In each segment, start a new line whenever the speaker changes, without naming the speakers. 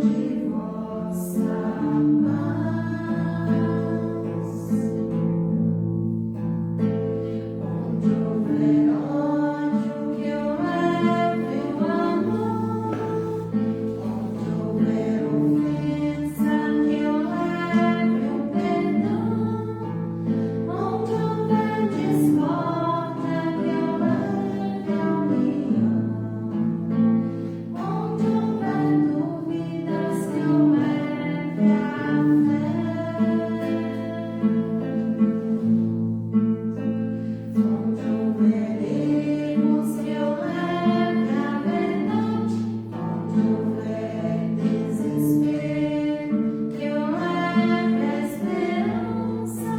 de vossa paz, onde houver ódio que eu leve o amor, onde houver ofensa que eu leve o perdão, onde houver discórdia que eu leve a união, onde houver dúvidas que eu leve a fé, onde houver erros que eu leve a verdade, onde houver desespero que eu leve a esperança,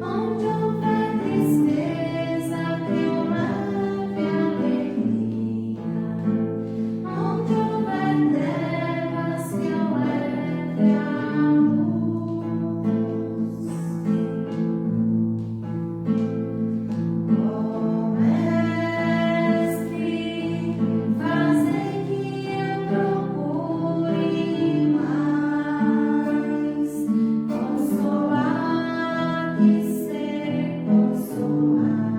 onde houver tristeza que eu leve a alegria, onde houver trevas que eu leve a luz. Ó Mestre, fazei que eu procure mais consolar e ser consolado,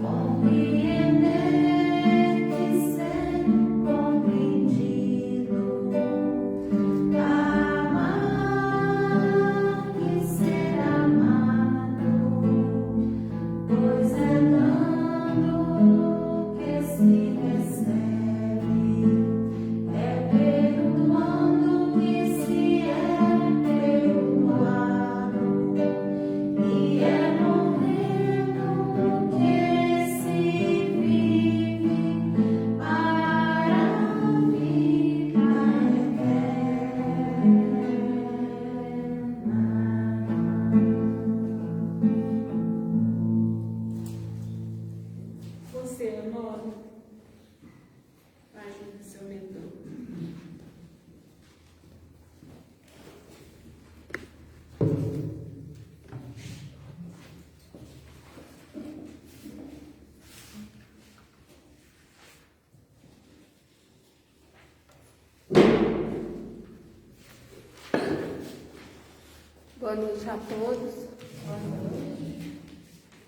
compreender e ser compreendido, amar e ser amado, pois é dando que se recebe, é perdoando que se é perdoado, e é morrendo que se vive para a vida eterna.
Você, amor, ajuda o seu mentor.
Boa noite a todos.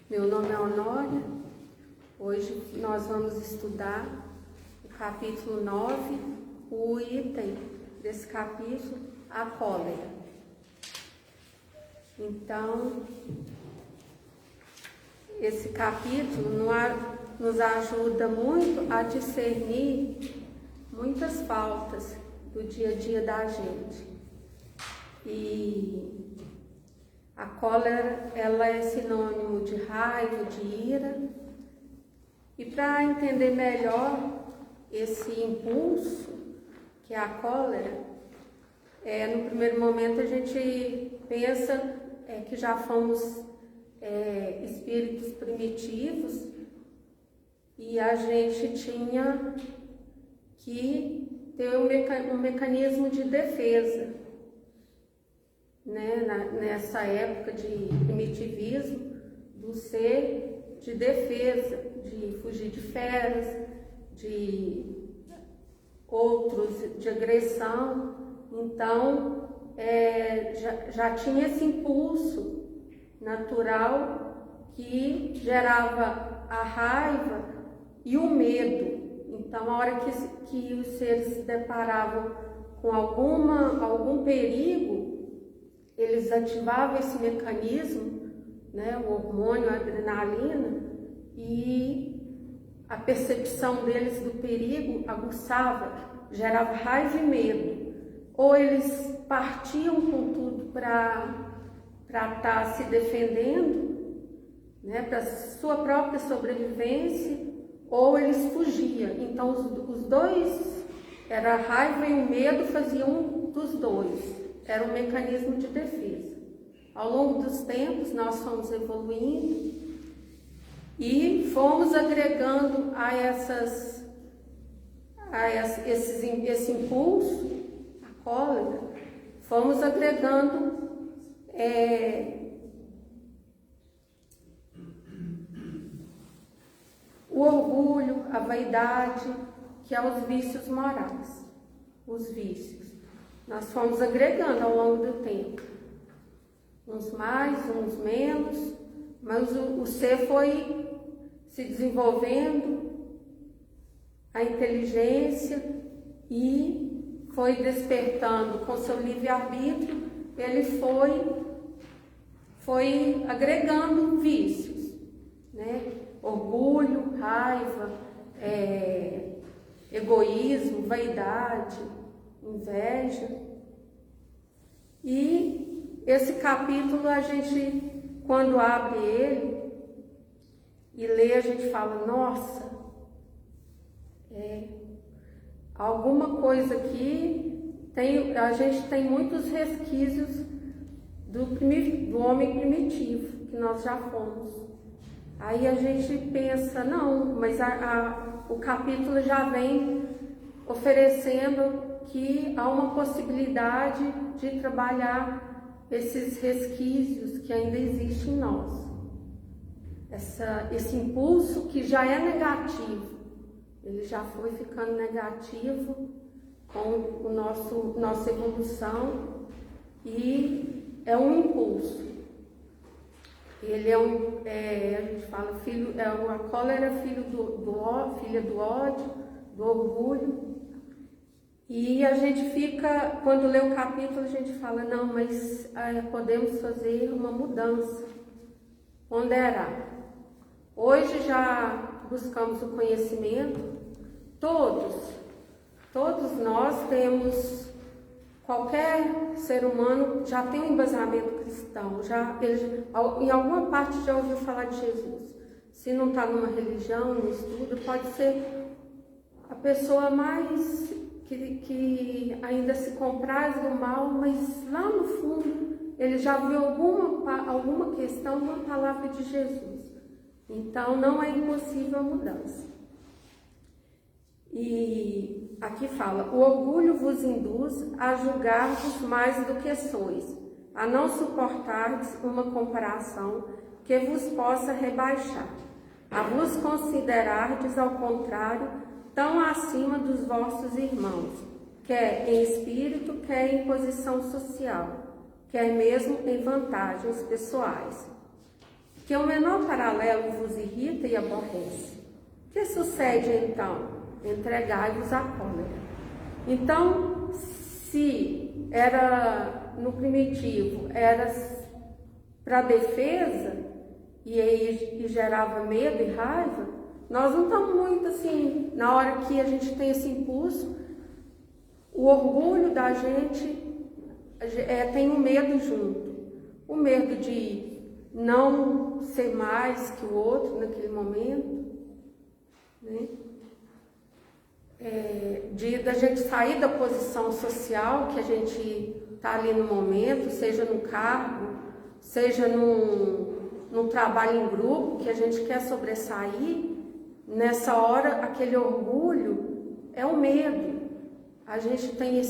Meu nome é Honória. Hoje nós vamos estudar o capítulo 9, o item desse capítulo, a cólera. Então, esse capítulo nos ajuda muito a discernir muitas faltas do dia a dia da gente. E a cólera, ela é sinônimo de raiva, de ira. E para entender melhor esse impulso, que é a cólera, no primeiro momento a gente pensa que já fomos espíritos primitivos e a gente tinha que ter um mecanismo de defesa, né? Nessa época de primitivismo, do ser de defesa, de fugir de feras, de outros, de agressão. Então, já tinha esse impulso natural que gerava a raiva e o medo. Então, a hora que os seres se deparavam com algum perigo, eles ativavam esse mecanismo, né, o hormônio, a adrenalina, e a percepção deles do perigo aguçava, gerava raiva e medo. Ou eles partiam com tudo para estar se defendendo, né, para sua própria sobrevivência, ou eles fugiam. Então os dois, era a raiva e o medo, faziam um dos dois. Era um mecanismo de defesa. Ao longo dos tempos, nós fomos evoluindo e fomos agregando esse impulso, a cólera, fomos agregando o orgulho, a vaidade, que é os vícios morais. os vícios. Nós fomos agregando ao longo do tempo. Uns mais, uns menos, mas o ser foi se desenvolvendo, a inteligência, e foi despertando com seu livre-arbítrio, ele foi agregando vícios, né? Orgulho, raiva, egoísmo, vaidade, inveja. E esse capítulo a gente, quando abre ele e lê, a gente fala, nossa, alguma coisa aqui, a gente tem muitos resquícios do homem primitivo, que nós já fomos. Aí a gente pensa, não, mas o capítulo já vem oferecendo que há uma possibilidade de trabalhar esses resquícios que ainda existem em nós. Esse impulso que já é negativo, ele já foi ficando negativo com nossa evolução, e é um impulso. Ele a gente fala, a cólera é filha do ódio, do orgulho. E a gente fica, quando lê o capítulo, a gente fala, não, mas podemos fazer uma mudança, ponderar. Hoje já buscamos o conhecimento, todos nós temos, qualquer ser humano já tem um embasamento cristão, em alguma parte já ouviu falar de Jesus. Se não está numa religião, no estudo, pode ser a pessoa mais que ainda se compraz do mal, mas lá no fundo ele já viu alguma questão, uma palavra de Jesus. Então não é impossível a mudança. E aqui fala, o orgulho vos induz a julgar-vos mais do que sois, a não suportardes uma comparação que vos possa rebaixar, a vos considerardes ao contrário tão acima dos vossos irmãos, quer em espírito, quer em posição social, quer mesmo em vantagens pessoais. Que o menor paralelo vos irrita e aborrece. O que sucede então? Entregai-vos à cólera. Então, se era no primitivo, era para defesa e gerava medo e raiva, nós não estamos muito assim, na hora que a gente tem esse impulso, o orgulho da gente tem um medo junto. O medo de não ser mais que o outro naquele momento, né? Da gente sair da posição social que a gente está ali no momento, seja no cargo, seja num trabalho em grupo, que a gente quer sobressair. Nessa hora, aquele orgulho é o medo. A gente tem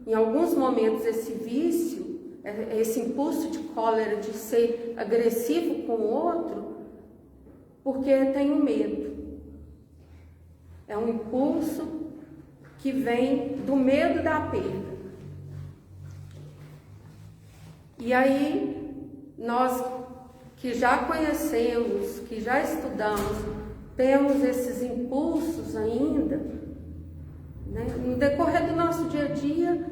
em alguns momentos, esse vício, esse impulso de cólera, de ser agressivo com o outro, porque tem o medo. É um impulso que vem do medo da perda. E aí, nós que já conhecemos, que já estudamos, temos esses impulsos ainda, né? No decorrer do nosso dia a dia,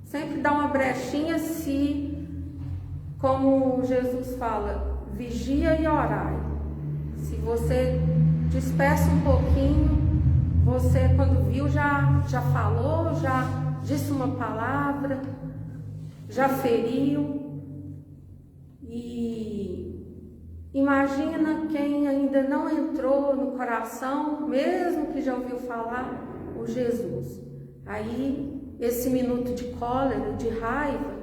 sempre dá uma brechinha se, como Jesus fala, vigia e orai. Se você dispersa um pouquinho, você quando viu já falou, já disse uma palavra, já feriu. E imagina quem ainda não entrou no coração, mesmo que já ouviu falar, o Jesus. Aí, esse minuto de cólera, de raiva,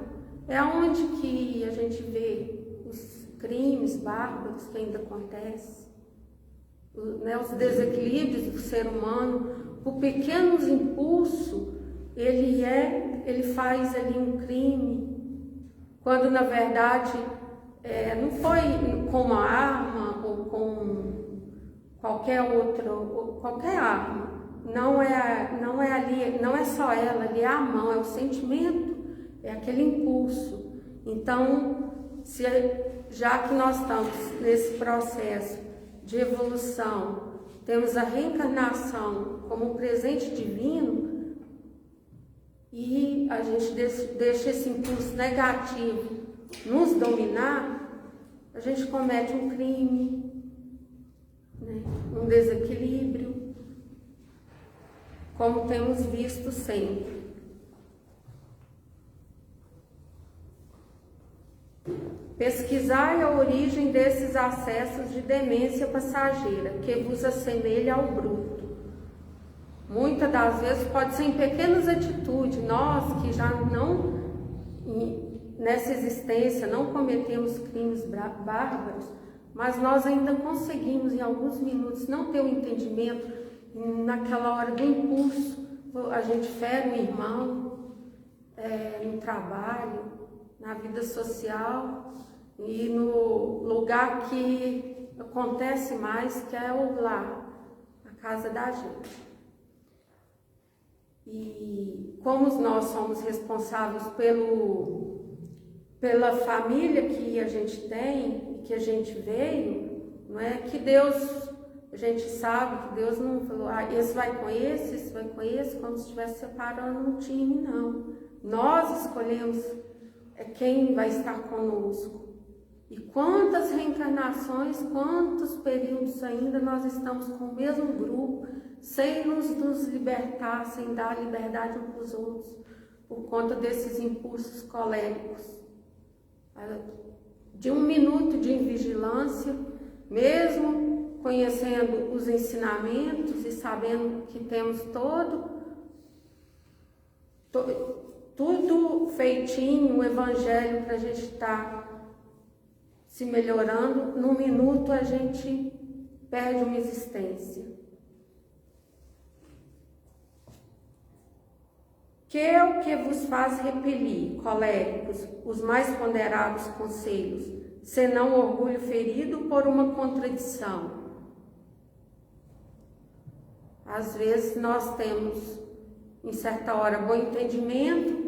é onde que a gente vê os crimes bárbaros que ainda acontecem, né, os desequilíbrios do ser humano. Por pequenos impulsos, ele faz ali um crime, quando na verdade não foi com uma arma ou com qualquer outra, ou qualquer arma, não é ali, não é só ela, ali é a mão, é o sentimento, é aquele impulso. Então, já que nós estamos nesse processo de evolução, temos a reencarnação como um presente divino e a gente deixa esse impulso negativo nos dominar, a gente comete um crime, né? Um desequilíbrio, como temos visto sempre. Pesquisai a origem desses acessos de demência passageira, que vos assemelha ao bruto. Muitas das vezes pode ser em pequenas atitudes, nós que já não, nessa existência, não cometemos crimes bárbaros, mas nós ainda conseguimos em alguns minutos não ter o entendimento, naquela hora do impulso, a gente fere um irmão, no trabalho, na vida social e no lugar que acontece mais, que é o lar, a casa da gente. E como nós somos responsáveis pela família que a gente tem, que a gente veio, não é que Deus, a gente sabe que Deus não falou, esse vai com esse vai com esse, como se estivesse separando um time, não. Nós escolhemos quem vai estar conosco. E quantas reencarnações, quantos períodos ainda nós estamos com o mesmo grupo, sem nos libertar, sem dar liberdade uns para os outros, por conta desses impulsos coléricos. De um minuto de invigilância, mesmo conhecendo os ensinamentos e sabendo que temos tudo feitinho, o evangelho para a gente estar se melhorando, num minuto a gente perde uma existência. Que é o que vos faz repelir, coléricos, os mais ponderados conselhos, senão o orgulho ferido por uma contradição. Às vezes nós temos, em certa hora, bom entendimento,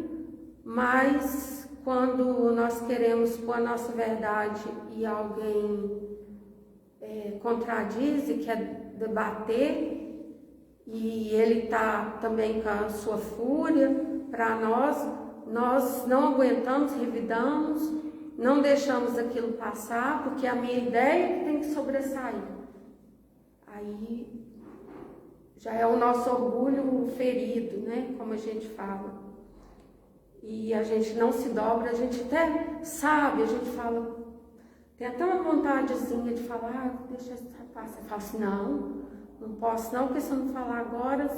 mas quando nós queremos pôr a nossa verdade e alguém contradiz e quer debater, e ele está também com a sua fúria, para nós não aguentamos, revidamos, não deixamos aquilo passar, porque a minha ideia é que tem que sobressair. Aí já é o nosso orgulho ferido, né? Como a gente fala. E a gente não se dobra, a gente até sabe, a gente fala, tem até uma vontadezinha de falar, deixa isso passar. Você fala assim, não posso não, porque se eu não falar agora,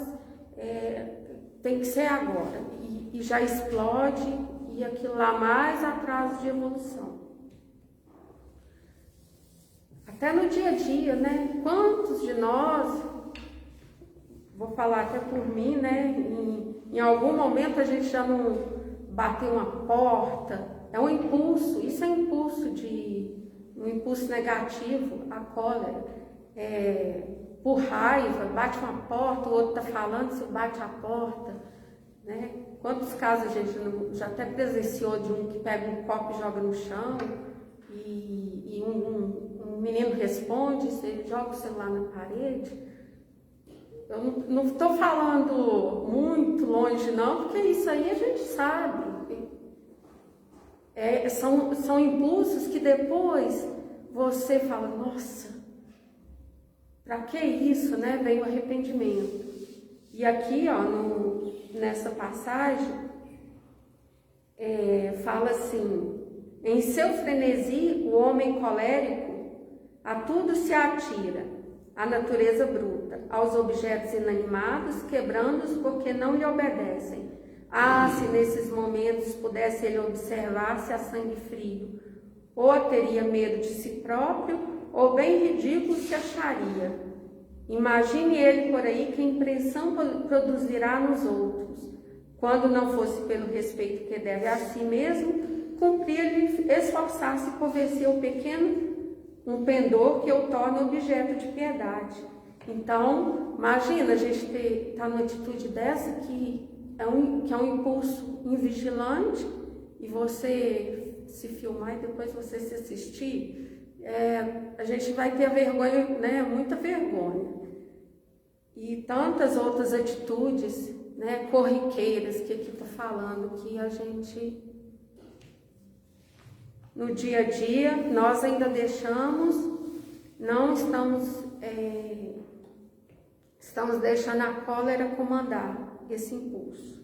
tem que ser agora. E já explode, e aquilo lá mais atraso de evolução. Até no dia a dia, né? Quantos de nós, vou falar até por mim, né? Em algum momento a gente já não bateu uma porta, é um impulso, isso é um impulso negativo, a cólera, por raiva, bate uma porta, o outro está falando, você bate a porta, né? Quantos casos a gente já até presenciou de um que pega um copo e joga no chão, e um menino responde, você joga o celular na parede. Eu não estou falando muito longe não, porque isso aí a gente sabe. São impulsos que depois você fala, nossa, para que isso, né? Vem o arrependimento. E aqui, ó, nessa passagem, fala assim, em seu frenesi, o homem colérico a tudo se atira, à natureza bruta, aos objetos inanimados, quebrando-os porque não lhe obedecem. Se nesses momentos pudesse ele observar-se a sangue frio, ou teria medo de si próprio, ou bem ridículo se acharia. Imagine ele por aí que impressão produzirá nos outros, quando não fosse pelo respeito que deve a si mesmo, cumpria-lhe esforçar-se por vencer o pequeno, um pendor que o torna objeto de piedade. Então, imagina a gente estar numa atitude dessa que é um impulso invigilante, e você se filmar e depois você se assistir, a gente vai ter vergonha, né? Muita vergonha. E tantas outras atitudes, né, corriqueiras que aqui está falando, que a gente, no dia a dia, nós ainda deixamos, não estamos deixando a cólera comandar esse impulso.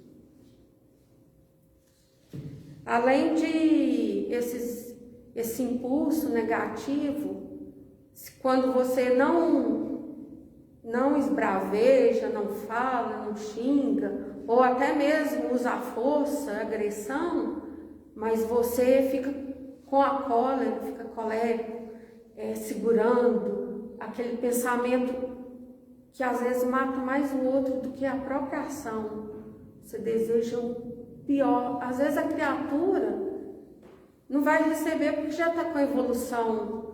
Além de esse impulso negativo, quando você não esbraveja, não fala, não xinga, ou até mesmo usa a força, a agressão, mas você fica com a cólera, fica colérico, segurando aquele pensamento que às vezes mata mais o outro do que a própria ação. Você deseja o pior. Às vezes a criatura não vai receber porque já está com a evolução,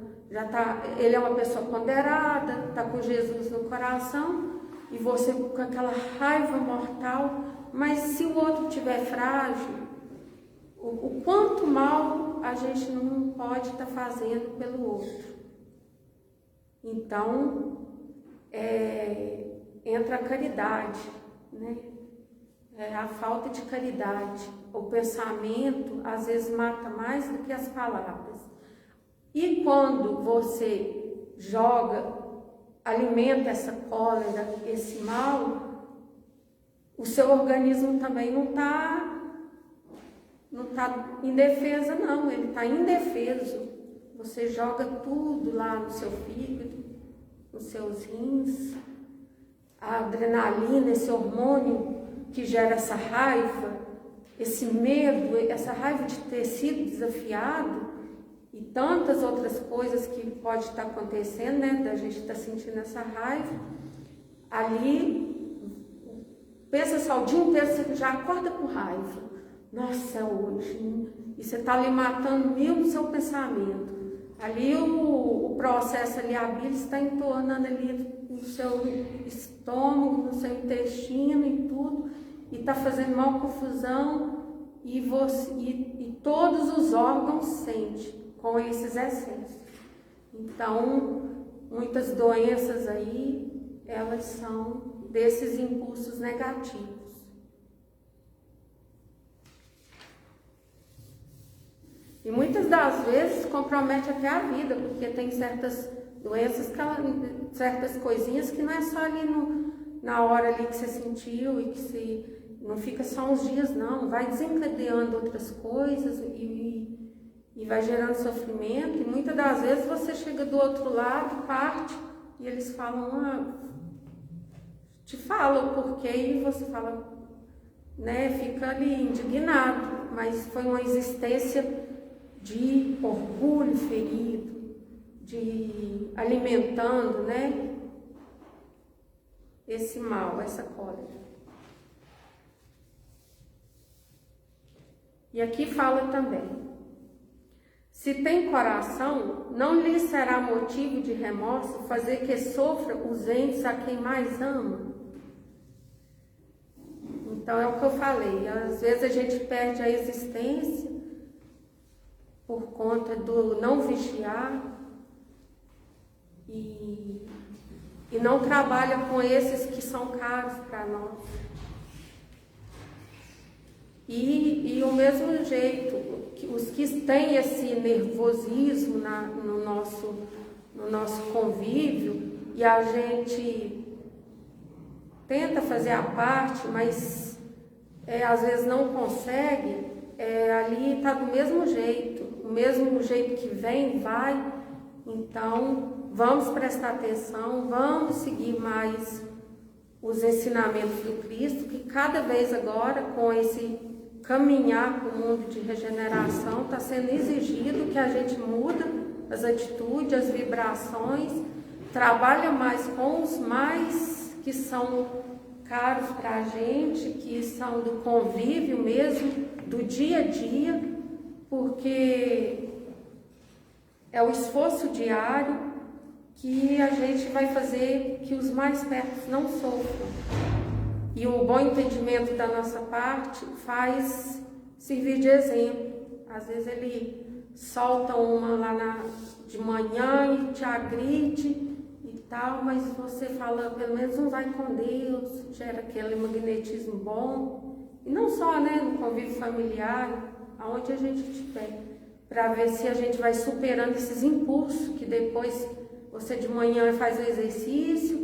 ele é uma pessoa ponderada, está com Jesus no coração, e você com aquela raiva mortal. Mas se o outro estiver frágil, o quanto mal a gente não pode estar fazendo pelo outro. Então, entra a caridade, né? A falta de caridade. O pensamento às vezes mata mais do que as palavras. E quando você alimenta essa cólera, esse mal, o seu organismo também não está em defesa, não. Ele está indefeso. Você joga tudo lá no seu fígado, nos seus rins, a adrenalina, esse hormônio que gera essa raiva, esse medo, essa raiva de ter sido desafiado, e tantas outras coisas que pode estar acontecendo, né, da gente estar sentindo essa raiva. Ali, pensa só, o dia inteiro você já acorda com raiva. Nossa, é hoje. E você está ali matando mil no seu pensamento. Ali o processo ali, a bile está entornando ali no seu estômago, no seu intestino e tudo, e está fazendo mal confusão, e todos os órgãos sentem com esses excessos. Então, muitas doenças aí, elas são desses impulsos negativos. E muitas das vezes compromete até a vida, porque tem certas doenças, certas coisinhas que não é só ali na hora ali que você sentiu, e que não fica só uns dias, não. Vai desencadeando outras coisas e vai gerando sofrimento. E muitas das vezes você chega do outro lado, parte, e eles falam, te falam o porquê, e você fala, né, fica ali indignado, mas foi uma existência de orgulho ferido, de alimentando, né, esse mal, essa cólera. E aqui fala também: se tem coração, não lhe será motivo de remorso fazer que sofra os entes a quem mais ama. Então é o que eu falei, às vezes a gente perde a existência por conta do não vigiar e não trabalha com esses que são caros para nós. E o mesmo jeito, os que têm esse nervosismo no nosso convívio, e a gente tenta fazer a parte, mas às vezes não consegue, ali está do mesmo jeito, o mesmo jeito que vem, vai. Então, vamos prestar atenção, vamos seguir mais os ensinamentos do Cristo, que cada vez agora, com esse caminhar para o mundo de regeneração, está sendo exigido que a gente muda as atitudes, as vibrações, trabalha mais com os mais que são caros para a gente, que são do convívio mesmo, do dia a dia, porque é o esforço diário, que a gente vai fazer que os mais perto não sofram. E o bom entendimento da nossa parte faz servir de exemplo. Às vezes ele solta uma lá de manhã e te agride e tal, mas você fala, pelo menos não vai com Deus, gera aquele magnetismo bom. E não só, né, no convívio familiar, aonde a gente estiver, para ver se a gente vai superando esses impulsos, que depois você de manhã faz o exercício,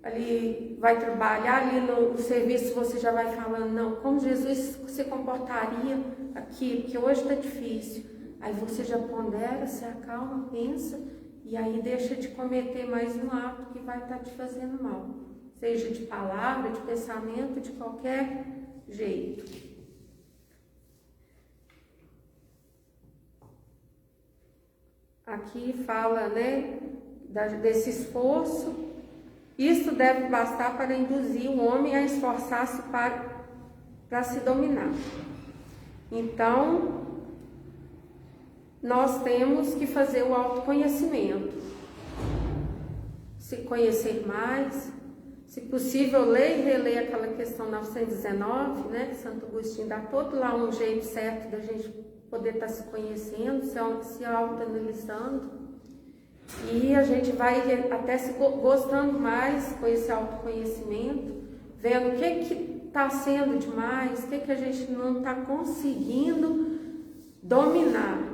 ali vai trabalhar, ali no serviço você já vai falando, não, como Jesus se comportaria aqui, porque hoje está difícil. Aí você já pondera, se acalma, pensa, e aí deixa de cometer mais um ato que vai estar te fazendo mal, seja de palavra, de pensamento, de qualquer jeito. Aqui fala, né, desse esforço. Isto deve bastar para induzir o homem a esforçar-se para se dominar. Então, nós temos que fazer o autoconhecimento. Se conhecer mais, se possível, ler e reler aquela questão 919, né? Santo Agostinho dá todo lá um jeito certo da gente poder estar se conhecendo, se autoanalisando. E a gente vai até se gostando mais com esse autoconhecimento, vendo o que está sendo demais, o que a gente não está conseguindo dominar.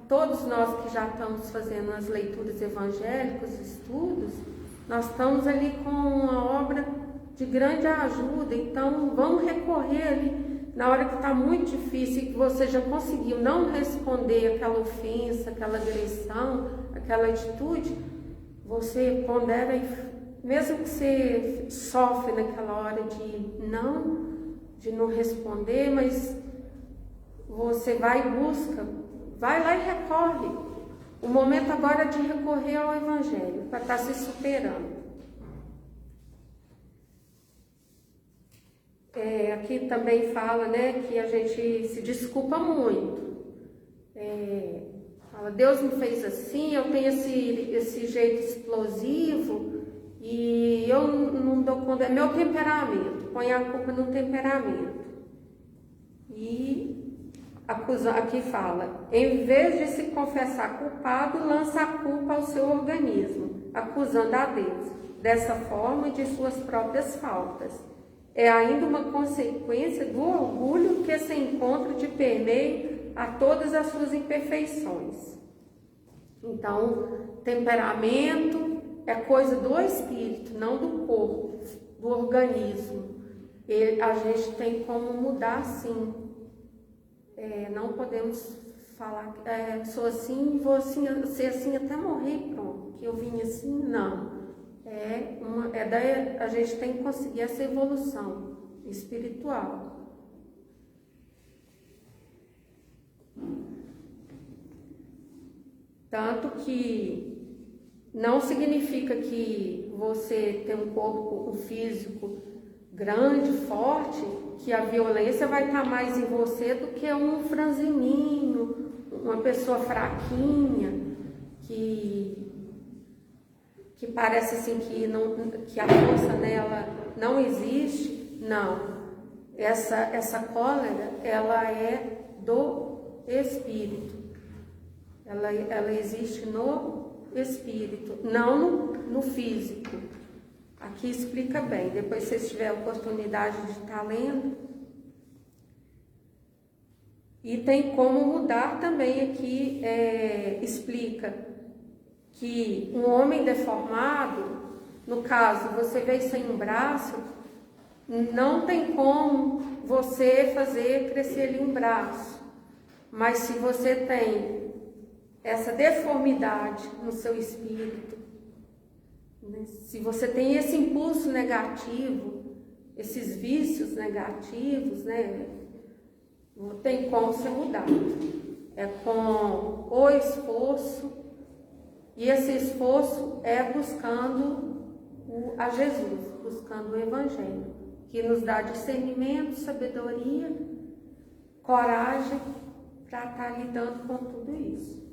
Todos nós que já estamos fazendo as leituras evangélicas, estudos, nós estamos ali com uma obra de grande ajuda, então vamos recorrer ali. Na hora que está muito difícil e que você já conseguiu não responder aquela ofensa, aquela agressão, aquela atitude, você pondera e mesmo que você sofre naquela hora de não responder, mas você vai e busca, vai lá e recorre. O momento agora é de recorrer ao Evangelho, para estar se superando. Aqui também fala, né, que a gente se desculpa muito. Fala, Deus me fez assim, eu tenho esse jeito explosivo e eu não dou conta, é meu temperamento, põe a culpa no temperamento. E aqui fala, em vez de se confessar culpado, lança a culpa ao seu organismo, acusando a Deus, dessa forma de suas próprias faltas. É ainda uma consequência do orgulho que se encontra de permeio a todas as suas imperfeições. Então, temperamento é coisa do espírito, não do corpo, do organismo. A gente tem como mudar, sim. Não podemos falar, sou assim, vou assim, ser assim até morrer, pronto, que eu vim assim, não. A gente tem que conseguir essa evolução espiritual. Tanto que não significa que você tem um corpo, um físico grande, forte, que a violência vai estar mais em você do que um franzininho, uma pessoa fraquinha, que parece assim que a força nela não existe. Não. Essa cólera, ela é do espírito. Ela existe no espírito, não no físico. Aqui explica bem, depois se vocês tiverem a oportunidade de estar lendo. E tem como mudar também aqui, explica que um homem deformado, no caso, você veio sem um braço, não tem como você fazer crescer ali um braço. Mas se você tem essa deformidade no seu espírito, né? Se você tem esse impulso negativo, esses vícios negativos, né? Não tem como você mudar. É com o esforço. E esse esforço é buscando a Jesus, buscando o Evangelho, que nos dá discernimento, sabedoria, coragem para estar lidando com tudo isso.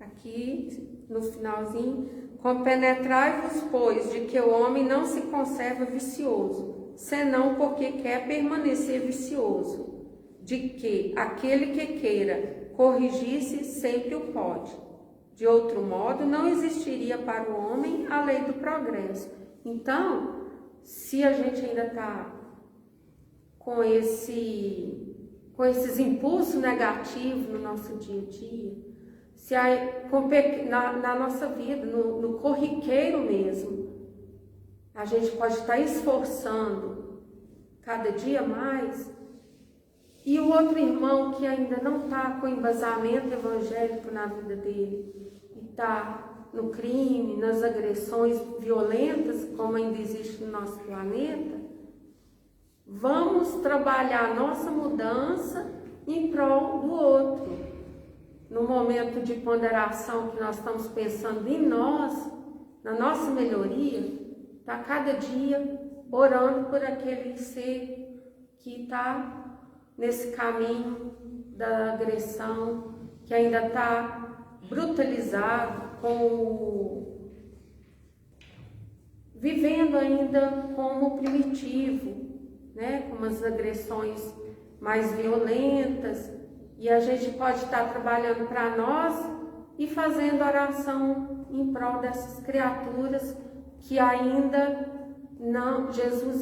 aqui no finalzinho, compenetrai-vos, pois, de que o homem não se conserva vicioso, senão porque quer permanecer vicioso, de que aquele que queira corrigir-se sempre o pode. De outro modo, não existiria para o homem a lei do progresso. Então, se a gente ainda está com esses impulsos negativos no nosso dia a dia, se na nossa vida, no corriqueiro mesmo, a gente pode estar esforçando cada dia mais, e o outro irmão que ainda não está com embasamento evangélico na vida dele, e está no crime, nas agressões violentas, como ainda existe no nosso planeta, vamos trabalhar a nossa mudança em prol do outro. No momento de ponderação que nós estamos pensando em nós, na nossa melhoria, está cada dia orando por aquele ser que está nesse caminho da agressão, que ainda está brutalizado, vivendo ainda como primitivo, né? Com as agressões mais violentas, e a gente pode estar trabalhando para nós e fazendo oração em prol dessas criaturas que ainda não, Jesus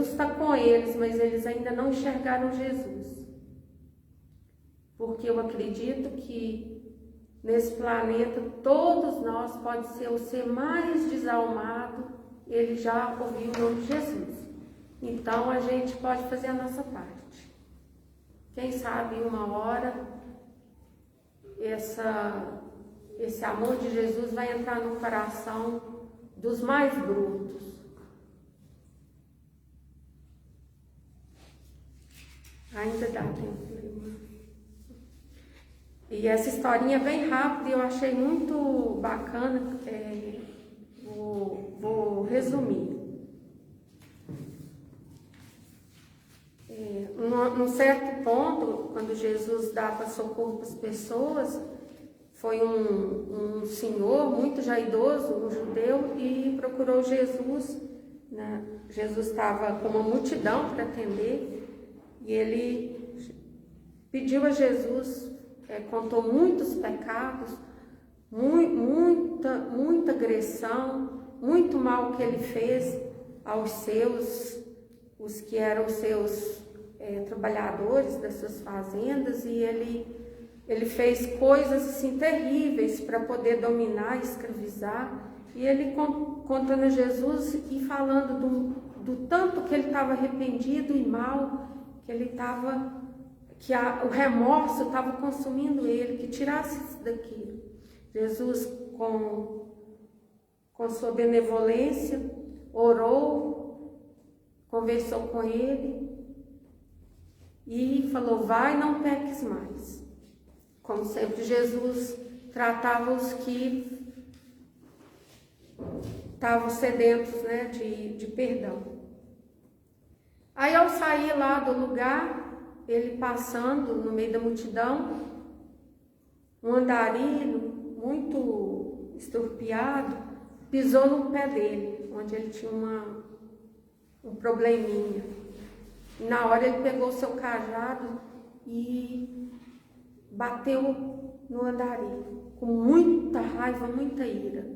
está com eles, mas eles ainda não enxergaram Jesus. Porque eu acredito que nesse planeta todos nós pode ser o ser mais desalmado, ele já ouviu o nome de Jesus. Então a gente pode fazer a nossa parte. Quem sabe em uma hora esse amor de Jesus vai entrar no coração dos mais brutos. Ainda dá tempo, irmã. E essa historinha é bem rápida e eu achei muito bacana. Vou resumir. Num certo ponto, quando Jesus dava socorro para as pessoas, foi um senhor muito já idoso, um judeu, e procurou Jesus, né? Jesus estava com uma multidão para atender, e ele pediu a Jesus, contou muitos pecados, muita agressão, muito mal que ele fez aos os que eram seus trabalhadores das suas fazendas, e ele fez coisas assim terríveis para poder dominar, escravizar, e ele contando a Jesus e falando do tanto que ele estava arrependido e mal, que ele estava, o remorso estava consumindo ele, que tirasse isso daqui. Jesus, com sua benevolência, orou, conversou com ele e falou: vai, não peques mais. Como sempre, Jesus tratava os que estavam sedentos, né, de perdão. Aí, ao sair lá do lugar, ele passando no meio da multidão, um andarilho muito esturpiado pisou no pé dele, onde ele tinha um probleminha. E na hora ele pegou o seu cajado e bateu no andarilho, com muita raiva, muita ira.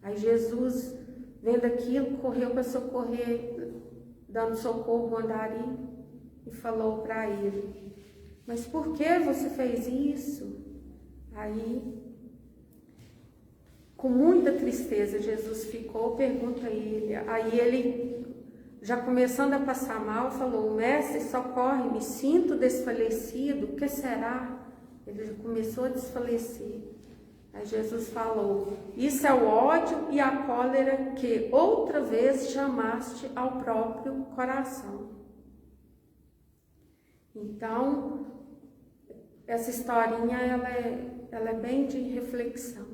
Aí Jesus, vendo aquilo, correu para socorrer, dando socorro ao andarilho, e falou para ele: mas por que você fez isso? Aí, com muita tristeza, Jesus ficou, pergunta a ele. Aí ele, já começando a passar mal, falou: mestre, socorre-me, sinto desfalecido, o que será? Ele já começou a desfalecer. Aí Jesus falou: isso é o ódio e a cólera que outra vez chamaste ao próprio coração. Então, essa historinha, ela é bem de reflexão.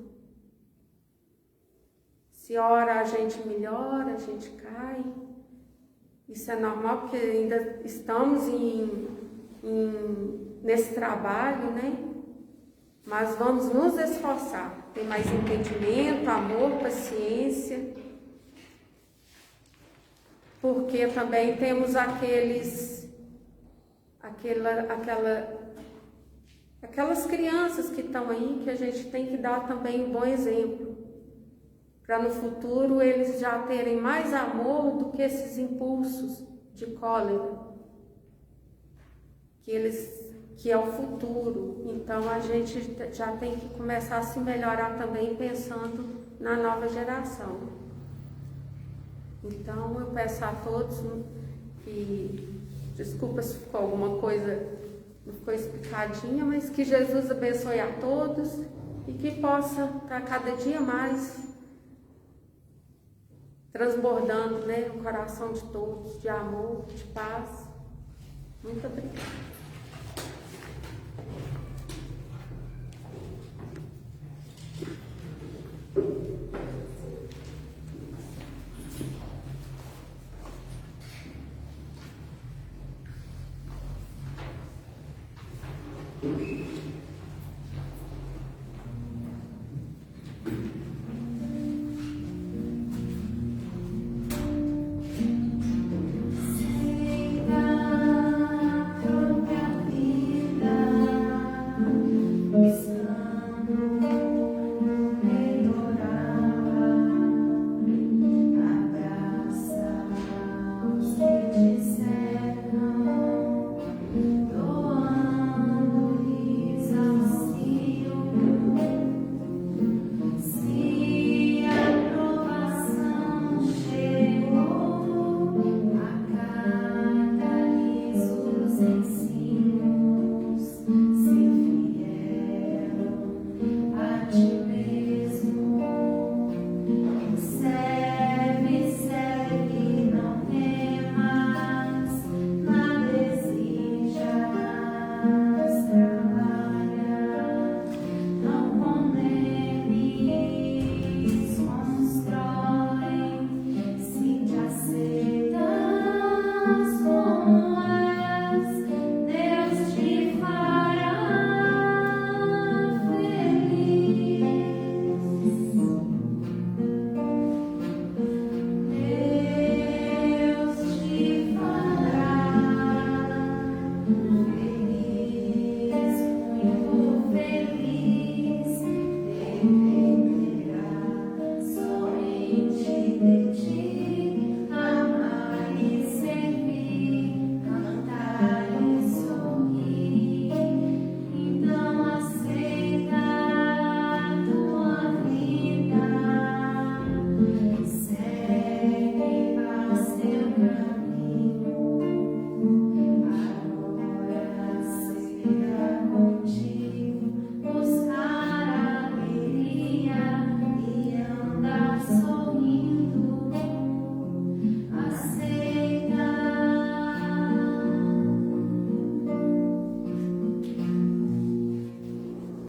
Se ora a gente melhora, a gente cai. Isso é normal, porque ainda estamos nesse trabalho, né? mas vamos nos esforçar, ter mais entendimento, amor, paciência, porque também temos aquelas crianças que estão aí, que a gente tem que dar também um bom exemplo, para no futuro eles já terem mais amor do que esses impulsos de cólera, que é o futuro. Então a gente já tem que começar a se melhorar também pensando na nova geração. Então eu peço a todos que, desculpa se ficou alguma coisa, não ficou explicadinha, mas que Jesus abençoe a todos e que possa estar cada dia mais transbordando, né, o coração de todos, de amor, de paz. Muito obrigada.